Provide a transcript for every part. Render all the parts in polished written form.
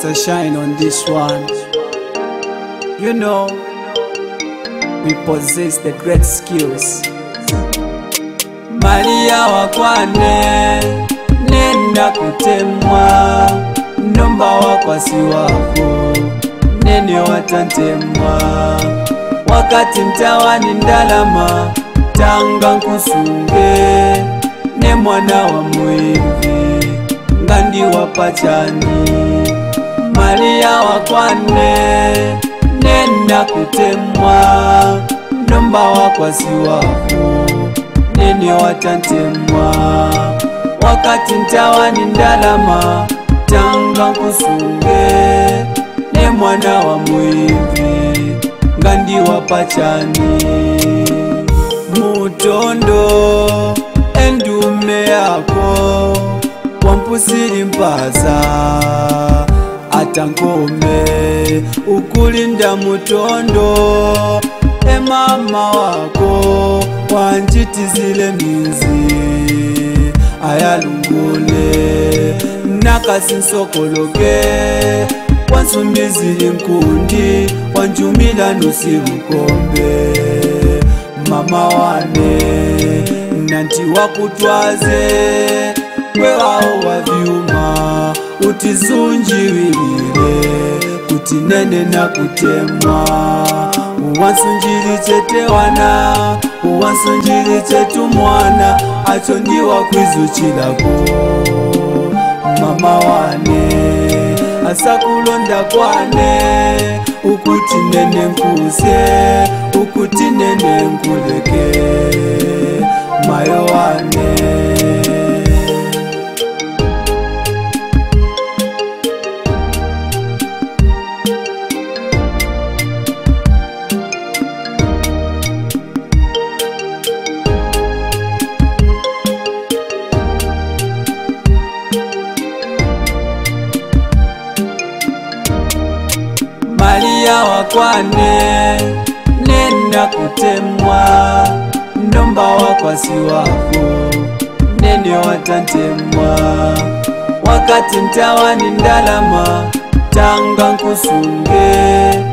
Mr. Shine on this one. You know, we possess the great skills. Maria wakwane, nenda kutemwa, nomba wakwasi wako, nene watantemwa. Wakati mtawani ndalama, tanga nkusunge, ne mwana wa mwivi, ngandi wapachani. Maria wakwane, nenda kutemwa, nomba wakwasi wako, nene watantemwa. Wakati mtawani ndalama, tanga nkusunge, ne mwana wa mwivi, ngandi wapachani. Mutondo endume yako wampusiri mpaza atankome ukulinda mutondo. Mama wako wanjitizile minzi ayalungule nakasinsokoloke wansumizili nkundi wanjumila nusibukombe. Mama wane nanti wakutwaze kwewao wavyuma utizunjiwilile kutinene na kutemwa. Uwansunjili chete wana uwansunjili chetu mwana acho ndiwa kwizuchilako. Mama wane asakulonda kwane ukutinene nkuse ukutinene nkuleke mayo wane. Maria wakwane, nenda kutemwa, nomba wakwasi wako, nene watantemwa. Wakati mtawani ndalama, tanga nkusunge,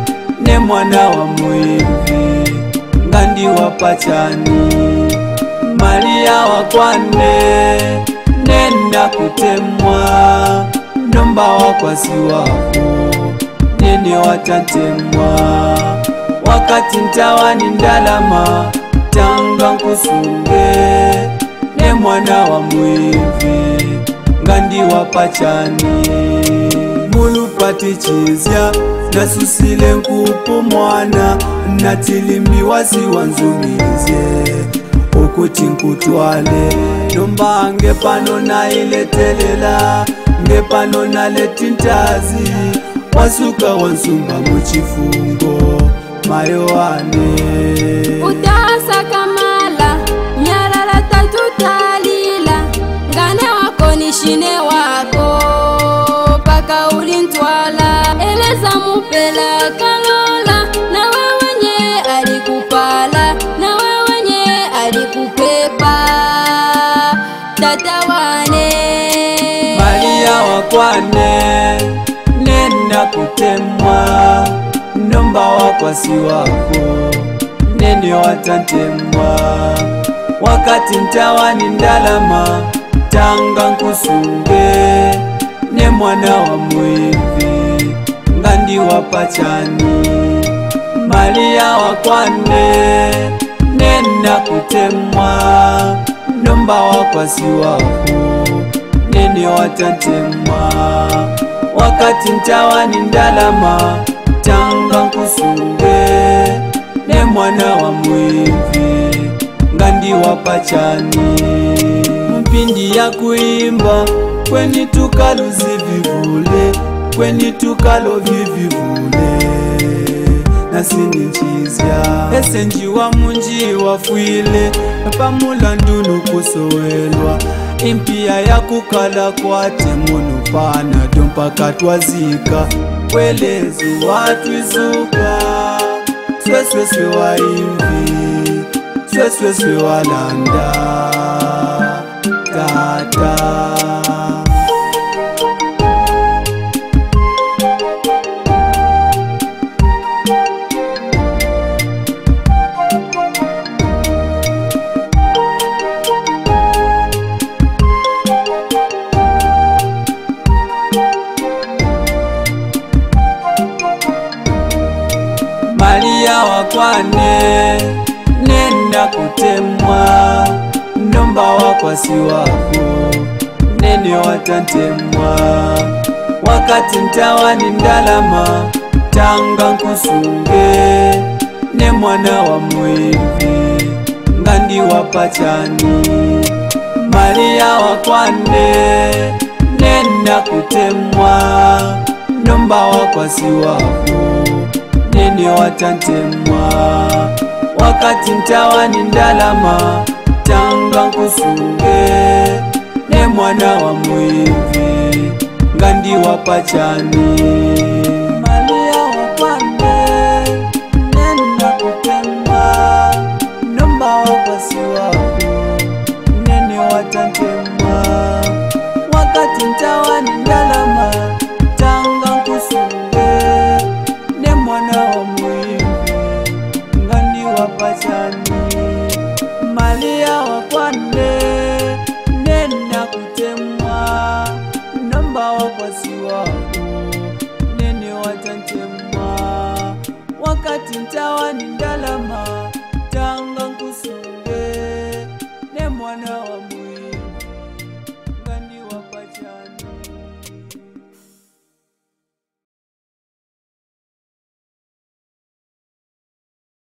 ne mwana wa mwivi, ngandi wapachani. Maria wakwane, nenda kutemwa, nomba wakwasi wako, nene watantemwa. Wakati mtawani ndalama, tanga nkusunge, ne mwana wa mwivi, ngandi wapachani. Mulupati chizya nasusile nkupu mwana natilimi wasi wanzumize ukuti nkutwale. Nomba ngepano na iletelela ngepano na letintazi wasuka wansumba muchifungo mayo wane. Utasa kamala nyarala tatutalila ngane wako nishine wako paka ulintwala. Eleza mupela kalola na wewenye alikupala na wewenye alikupepa tata wane. Maria wakwane, nenda kutemwa, nomba wakwasi wako, nene watantemwa. Wakati mtawani ndalama, tanga nkusunge, ne mwana wa mwivi, ngandi wapachani. Maria wakwane, nenda kutemwa, nomba wakwasi wako, nene watantemwa. Wakati mtawani ndalama, tanga nkusunge, ne mwana wa mwivi, ngandi wapachani. Mpindi ya kuimba kweni tukaluzi vivule, kweni tukalo vivivule nasini nchizya. Esenji wa munji wafwile pamula ndunu kusowelwa. Impia ya kukala kwate munu pana dompaka twazika welezu watu izuka. Swesweswe wa imvi swesweswe wa landa tata. wakwane nenda kutemwa, nomba wakwasi wako nene watantemwa. Wakati ntawani ndalama tanga nkusunge, ne mwana wa mwivi ngandi wapachani. Malia wakwane nenda kutemwa, nomba wakwasi wako nene watantemwa. Wakati ntawani ndalama tanga nkusunge, ne mwana wa mwivi ngandi wapachani. Malia wakwane nenda kutemwa, nomba wakwasi wako nene watantemwa. Wakati ntawani ndalama tanga nkusunge, ne mwana wa mwivi ngandi wapachani. Malia wakwane nenda kutemwa, nomba wakwasi wako nene watantemwa. Wakati ntawani ndalama tanga nkusunge, ne mwana wa mwivi